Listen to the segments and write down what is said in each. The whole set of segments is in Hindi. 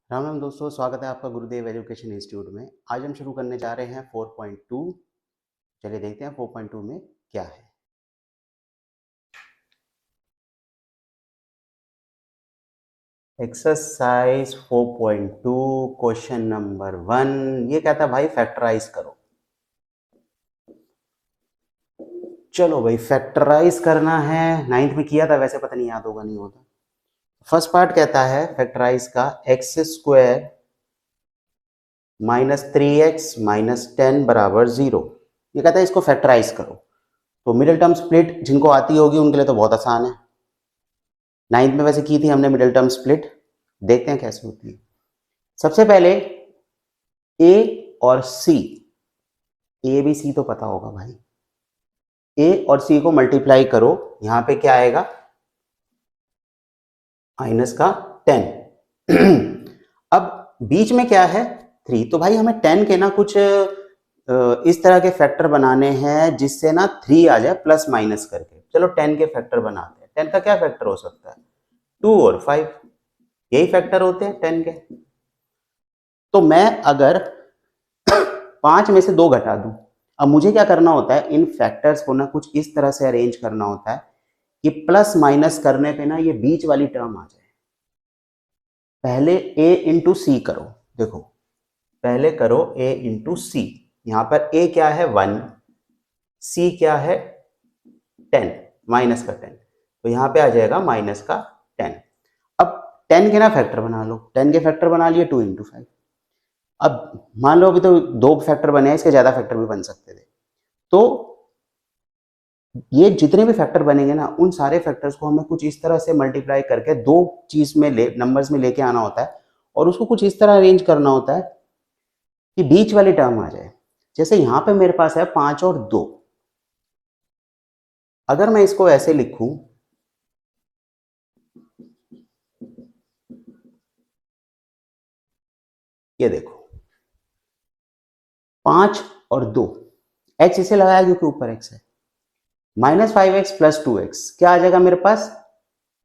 राम राम दोस्तों, स्वागत है आपका गुरुदेव एजुकेशन इंस्टीट्यूट में। आज हम शुरू करने जा रहे हैं 4.2। चलिए देखते हैं 4.2 में क्या है। एक्सरसाइज 4.2 क्वेश्चन नंबर 1 ये कहता है भाई फैक्टराइज करो। चलो भाई फैक्टराइज करना है। 9th में किया था, वैसे पता नहीं याद होगा नहीं होगा। फर्स्ट पार्ट कहता है फैक्टराइज का x square minus 3x minus 10 बराबर 0। ये कहता है इसको फैक्टराइज करो। तो मिडिल टर्म स्प्लिट जिनको आती होगी उनके लिए तो बहुत आसान है। 9th में वैसे की थी हमने मिडिल टर्म स्प्लिट। देखते हैं कैसे होती है। सबसे पहले ए और सी, ए बी सी तो पता होगा भाई। ए और सी को मल्टीप्लाई करो, यहां पे क्या आएगा माइनस का 10। अब बीच में क्या है 3, तो भाई हमें 10 के ना कुछ इस तरह के फैक्टर बनाने हैं जिससे ना 3 आ जाए प्लस माइनस करके। चलो 10 के फैक्टर बनाते हैं। 10 का क्या फैक्टर हो सकता है 2 और 5, यही फैक्टर होते हैं 10 के। तो मैं अगर 5 में से 2 घटा दूं, अब मुझे क्या करना होता है इन फैक्टर्स को ना कुछ इस तरह से अरेंज करना होता है कि प्लस माइनस करने पे ना ये बीच वाली टर्म आ जाए। पहले a इंटू सी करो। देखो पहले करो a इंटू सी। यहां पर a क्या है 1, c क्या है 10, माइनस का 10, तो यहां पे आ जाएगा माइनस का 10। अब 10 के ना फैक्टर बना लो। 10 के फैक्टर बना लिए 2 इंटू 5। अब मान लो अभी तो 2 फैक्टर बने हैं, इसके ज्यादा फैक्टर भी बन सकते थे। तो ये जितने भी फैक्टर बनेंगे ना उन सारे फैक्टर्स को हमें कुछ इस तरह से मल्टीप्लाई करके दो चीज में नंबर्स में लेके आना होता है और उसको कुछ इस तरह अरेंज करना होता है कि बीच वाली टर्म आ जाए। जैसे यहां पे मेरे पास है 5 और 2। अगर मैं इसको ऐसे लिखूं, ये देखो 5 और 2, x इसे लगाया क्योंकि ऊपर x है। माइनस 5x प्लस 2x क्या आ जाएगा मेरे पास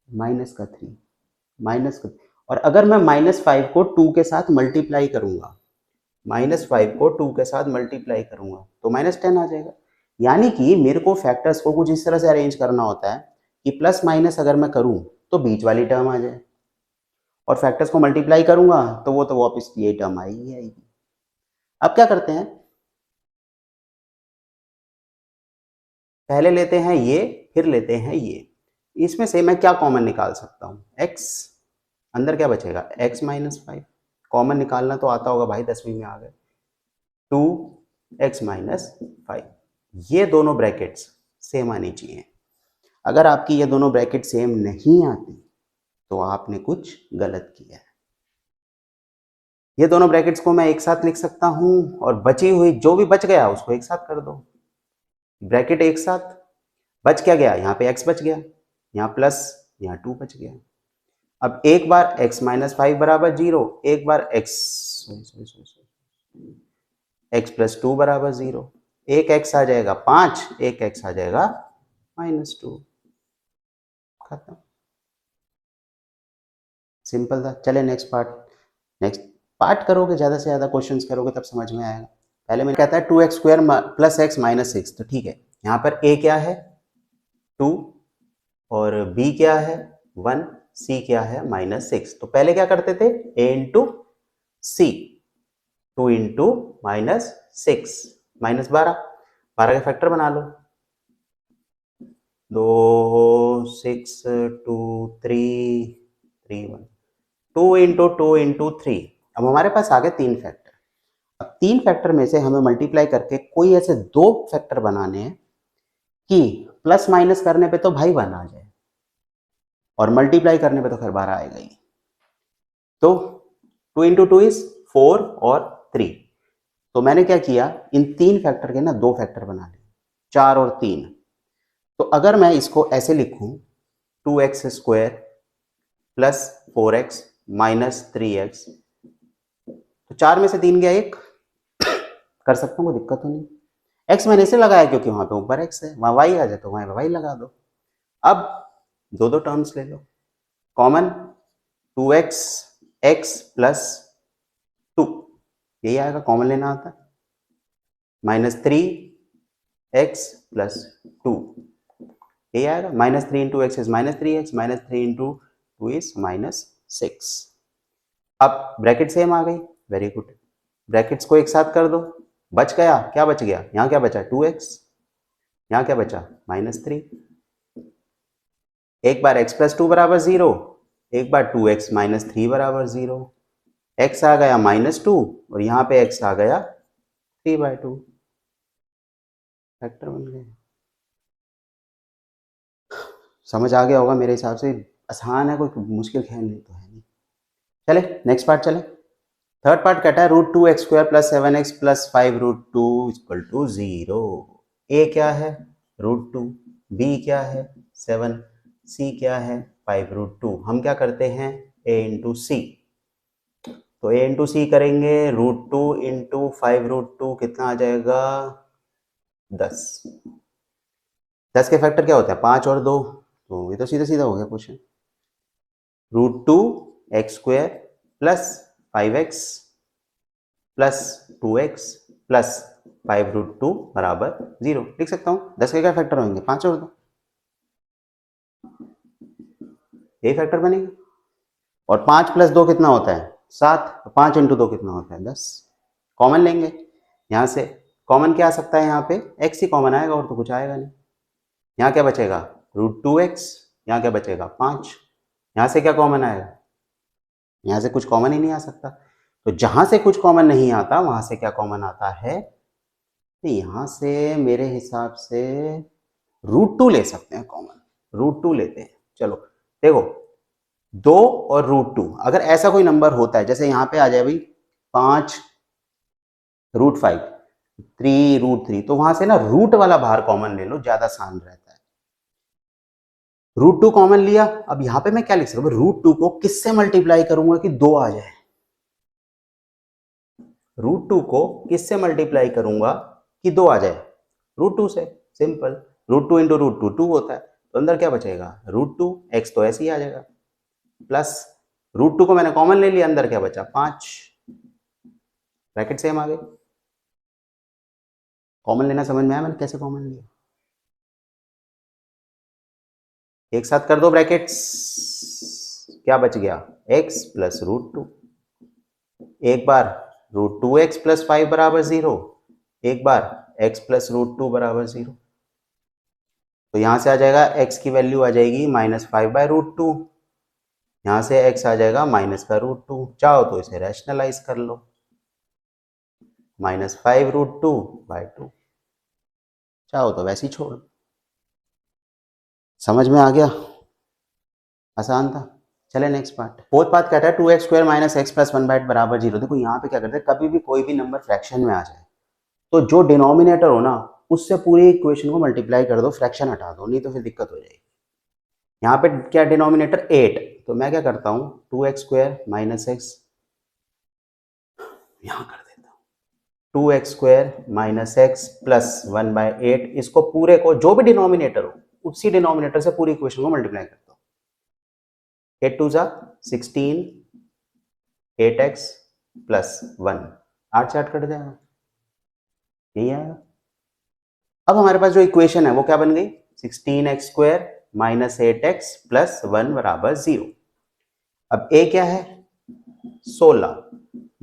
माइनस का 3, माइनस का। और अगर मैं माइनस 5 को 2 के साथ मल्टीप्लाई करूंगा, माइनस 5 को 2 के साथ मल्टीप्लाई करूंगा तो माइनस 10 आ जाएगा। यानी कि मेरे को फैक्टर्स को कुछ इस तरह से अरेंज करना होता है कि प्लस माइनस अगर मैं करूं तो बीच वाली टर्म आ जाए, और फैक्टर्स को मल्टीप्लाई करूंगा तो वो तो वापस ये टर्म आएगी आएगी। अब क्या करते हैं, पहले लेते हैं ये, फिर लेते हैं ये। इसमें से मैं क्या कॉमन निकाल सकता हूं x, अंदर क्या बचेगा x माइनस 5। कॉमन निकालना तो आता होगा भाई, 10वीं में आ गए। 2x माइनस 5, ये दोनों ब्रैकेट्स सेम आनी चाहिए। अगर आपकी ये दोनों ब्रैकेट सेम नहीं आती तो आपने कुछ गलत किया है। ये दोनों ब्रैकेट्स को मैं एक साथ लिख सकता हूं और बची हुई जो भी बच गया उसको एक साथ कर दो। ब्रैकेट एक साथ, बच क्या गया यहाँ पे x बच गया, यहाँ प्लस, यहाँ 2 बच गया। अब एक बार x माइनस 5 बराबर 0, एक बार x प्लस 2 बराबर 0। एक x आ जाएगा 5, एक x आ जाएगा माइनस 2। खत्म, सिंपल था। चले नेक्स्ट पार्ट। नेक्स्ट पार्ट करोगे, ज्यादा से ज्यादा क्वेश्चंस करोगे तब समझ में आएगा। पहले मैं कहता है 2x square plus x minus 6, तो ठीक है। यहाँ पर a क्या है 2 और b क्या है 1, c क्या है माइनस 6। तो पहले क्या करते थे a into C, 2 into minus 6 minus 12, 12 का फैक्टर बना लो। 2 6 2 3 3 1, 2 इंटू 2 इंटू 3। अब हमारे पास आ गए 3 फैक्टर। अब 3 फैक्टर में से हमें मल्टीप्लाई करके कोई ऐसे 2 फैक्टर बनाने हैं कि प्लस माइनस करने पे तो भाई 1 आ जाए और मल्टीप्लाई करने पे तो खैर 12 आएगा ही। तो 2 इंटू 2 इज 4 और 3। तो मैंने क्या किया, इन 3 फैक्टर के ना 2 फैक्टर बना लिए, 4 और 3। तो अगर मैं इसको ऐसे लिखूं 2x square plus 4x minus 3x, तो 4 में से 3 गया 1, कर सकता हूँ, कोई दिक्कत तो नहीं। x मैंने इसे लगाया क्योंकि वहां पे ऊपर x है, वहां y आ जाए तो वहां y लगा दो। अब दो दो टर्म्स ले लो common, 2x x plus two, यही आएगा, कॉमन लेना आता है, minus three x plus two, यही आएगा, minus three into x is minus three x, minus three into two is minus six. अब ब्रैकेट सेम आ गई, वेरी गुड, ब्रैकेट्स को एक साथ कर दो, बच गया, क्या बच गया, यहाँ क्या बचा, 2x, यहाँ क्या बचा, माइनस थ्री, एक बार x प्लस टू बराबर जीरो, एक बार 2x माइनस थ्री बराबर जीरो, x आ गया माइनस टू और यहाँ पे x आ गया 3/2, फैक्टर बन गए। समझ आ गया होगा मेरे हिसाब से, आसान है, कोई मुश्किल खेल नहीं तो है नहीं। चले नेक्स्ट पार्ट चले। थर्ड पार्ट कहता है root two x square plus seven x plus five root two equal to zero. ए क्या है, रूट टू, बी क्या है 7, सी क्या है 5 रूट टू। हम क्या करते हैं, ए इंटू सी, तो ए इंटू सी करेंगे, root two into 5 root two कितना आ जाएगा 10। 10 के फैक्टर क्या होता है, 5 और 2, तो ये तो सीधा सीधा हो गया question. Root two x square plus 5x plus 2x plus 5 root two बराबर 0 लिख सकता हूँ। 10 के क्या फैक्टर होंगे, 5 और 2, यही फैक्टर बनेगा। और 5 प्लस 2 कितना होता है 7, 5 इंटू 2 कितना होता है 10। कॉमन लेंगे यहाँ से, कॉमन क्या आ सकता है, यहाँ पे x ही कॉमन आएगा और तो कुछ आएगा नहीं। यहाँ क्या बचेगा, रूट टू एक्स, यहाँ क्या बचेगा 5, यहाँ से क्या कॉमन आएगा, यहाँ से कुछ कॉमन ही नहीं आ सकता। तो जहां से कुछ कॉमन नहीं आता वहां से क्या कॉमन आता है, तो यहां से मेरे हिसाब से रूट टू ले सकते हैं कॉमन, रूट टू लेते हैं। चलो देखो, 2 और रूट टू, अगर ऐसा कोई नंबर होता है, जैसे यहाँ पे आ जाए भाई 5 रूट 5, 3 रूट 3, तो वहां से ना रूट वाला बाहर कॉमन ले लो, ज्यादा आसान रहता है। रूट टू कॉमन लिया, अब यहाँ पे मैं क्या लिख सकता हूँ, रूट टू को किससे मल्टीप्लाई करूंगा कि 2 आ जाए, रूट टू को किससे मल्टीप्लाई करूंगा कि 2 आ जाए, रूट टू से, simple, root two into root two 2 होता है, तो अंदर क्या बचेगा रूट टू, एक्स तो ऐसे ही आ जाएगा, प्लस रूट टू को मैंने कॉमन ले लिया, अंदर क्या बचा 5, ब्रैकेट सेम आ गई। कॉमन लेना समझ में आया मैंने कैसे कॉमन लिया, एक साथ कर दो ब्रैकेट्स, क्या बच गया x प्लस रूट टू, एक बार रूट टू एक्स प्लस 5 बराबर 0, एक बार x प्लस रूट टू बराबर 0, तो यहां से आ जाएगा x की वैल्यू आ जाएगी -5/√2, यहां से x आ जाएगा माइनस का √2, चाहो तो इसे रैशनलाइज कर लो, -5√2/2, चाहो तो वैसे ही छोड़, समझ में आ गया, आसान था। चले नेक्स्ट पार्ट। फोर्थ पार्ट कहता है 2x square minus x plus 1/8 बराबर 0। देखो यहाँ पे क्या करते हैं, कभी भी कोई भी नंबर फ्रैक्शन में आ जाए तो जो डिनोमिनेटर हो ना उससे पूरी इक्वेशन को मल्टीप्लाई कर दो, फ्रैक्शन हटा दो, नहीं तो फिर दिक्कत हो जाएगी। यहाँ पे क्या डिनोमिनेटर 8, तो मैं क्या करता हूँ 2x स्क्वायर माइनस एक्स, यहाँ कर देता हूँ 2x square minus x plus 1/8, इसको पूरे को जो भी डिनोमिनेटर हो उसी डिनोमिनेटर से पूरी इक्वेशन को मल्टीप्लाई करता हूँ। 8 2 जा 16, 8x प्लस 1, 8 से 8 कट जाएगा, यही आएगा। अब हमारे पास जो इक्वेशन है वो क्या बन गई, 16x square minus 8x plus 1 बराबर 0। अब a क्या है 16,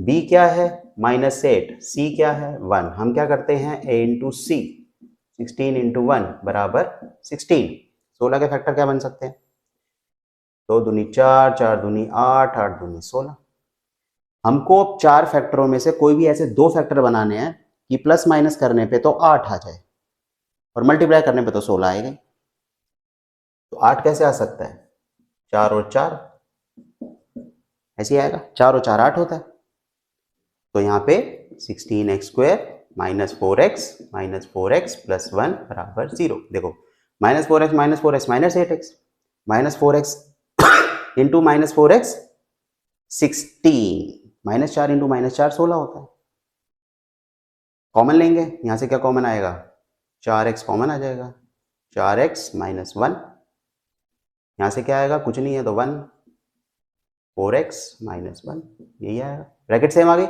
b क्या है -8, c क्या है 1। हम क्या करते हैं a इंटू सी, 16 इंटू 1 बराबर 16। 16 के फैक्टर क्या बन सकते हैं, 2 दूनी 4, 4 दूनी 8, 8 दूनी 16। हमको अब 4 फैक्टरों में से कोई भी ऐसे 2 फैक्टर बनाने हैं कि प्लस माइनस करने पे तो 8 आ जाए और मल्टीप्लाई करने पे तो 16 आएगा। तो 8 कैसे आ सकता है, 4 और 4 ऐसे आएगा, 4 और 4 8 होता है। तो यहाँ पे 16x square minus 4x plus 1 बराबर 0। देखो -4x minus 8x, -4x into -4x 16, -4 into -4 16 होता है। कॉमन लेंगे, यहाँ से क्या कॉमन आएगा 4x कॉमन आ जाएगा, 4x माइनस 1, यहाँ से क्या आएगा कुछ नहीं है तो 1, 4x माइनस 1, यही आएगा, ब्रैकेट सेम आ गई,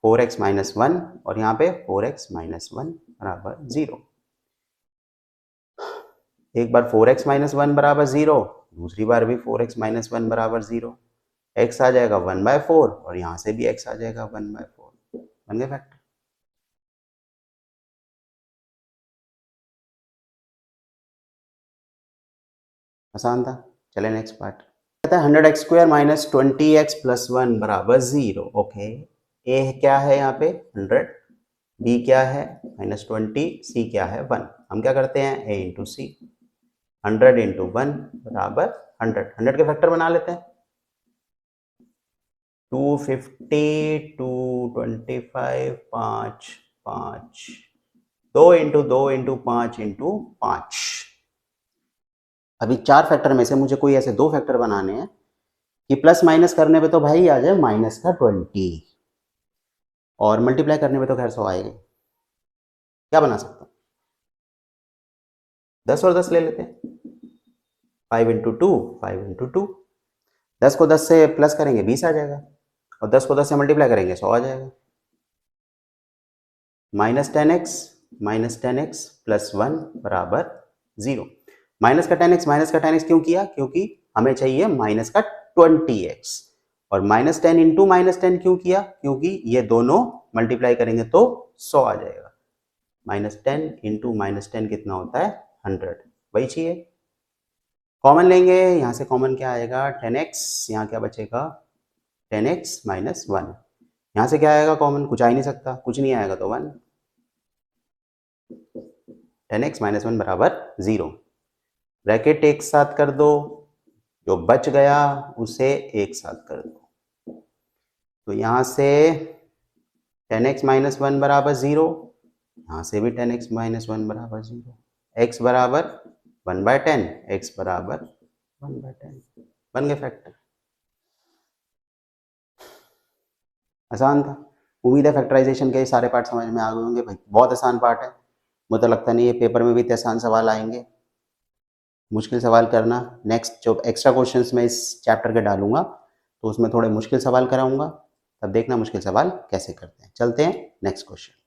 4x माइनस 1 और यहाँ पे 4x माइनस 1 बराबर 0। एक बार 4x माइनस 1 बराबर 0, दूसरी बार भी 4x माइनस 1 बराबर 0, x आ जाएगा 1/4 और यहाँ से भी x आ जाएगा 1/4, बन गए फैक्टर। आसान था। चले नेक्स्ट पार्ट। कहता है 100x² माइनस 20x प्लस 1 बराबर 0। ओके, ए क्या है यहाँ पे 100, बी क्या है -20, सी क्या है 1। हम क्या करते हैं a इंटू सी, 100 इंटू 1 बराबर 100, 100 के फैक्टर बना लेते हैं, 250, 225, 5, 5, 2 इंटू 2 इंटू 5 इंटू 5। अभी 4 फैक्टर में से मुझे कोई ऐसे 2 फैक्टर बनाने हैं कि प्लस माइनस करने पे तो भाई आ जाए माइनस का 20 और मल्टीप्लाई करने पे तो खैर 100 आएगा। क्या बना सकता हूँ, 10 और 10 ले लेते हैं, 5 इंटू 2, 5 इंटू 2, 10 को 10 से प्लस करेंगे 20 आ जाएगा और 10 को 10 से मल्टीप्लाई करेंगे 100 आ जाएगा। -10x प्लस 1 बराबर 0। माइनस का 10x क्यों किया, क्योंकि हमें चाहिए माइनस का 20x। और -10 इंटू -10 क्यों किया, क्योंकि ये दोनों मल्टीप्लाई करेंगे तो 100 आ जाएगा। -10 इंटू -10 कितना होता है 100, वही चाहिए। कॉमन लेंगे, यहाँ से कॉमन क्या आएगा 10x, यहाँ क्या बचेगा 10x माइनस 1, यहाँ से क्या आएगा कॉमन, कुछ आ ही नहीं सकता, कुछ नहीं आएगा तो 1, 10x माइनस 1 बराबर 0। ब्रैकेट एक साथ कर दो, जो बच गया उसे एक साथ कर दो, तो यहाँ से 10x माइनस 1 बराबर 0, यहाँ से भी 10x माइनस 1 बराबर 0, x बराबर 1/10, x बराबर 1/10, बन गए फैक्टर। आसान था। उम्मीद है फैक्टराइजेशन के सारे पार्ट समझ में आ गए होंगे भाई, बहुत आसान पार्ट है, मुझे लगता नहीं है पेपर में भी इतने आसान सवाल आएंगे। मुश्किल सवाल करना, नेक्स्ट जो एक्स्ट्रा क्वेश्चंस मैं इस चैप्टर के डालूंगा तो उसमें थोड़े मुश्किल सवाल कराऊंगा, तब देखना मुश्किल सवाल कैसे करते हैं। चलते हैं नेक्स्ट क्वेश्चन।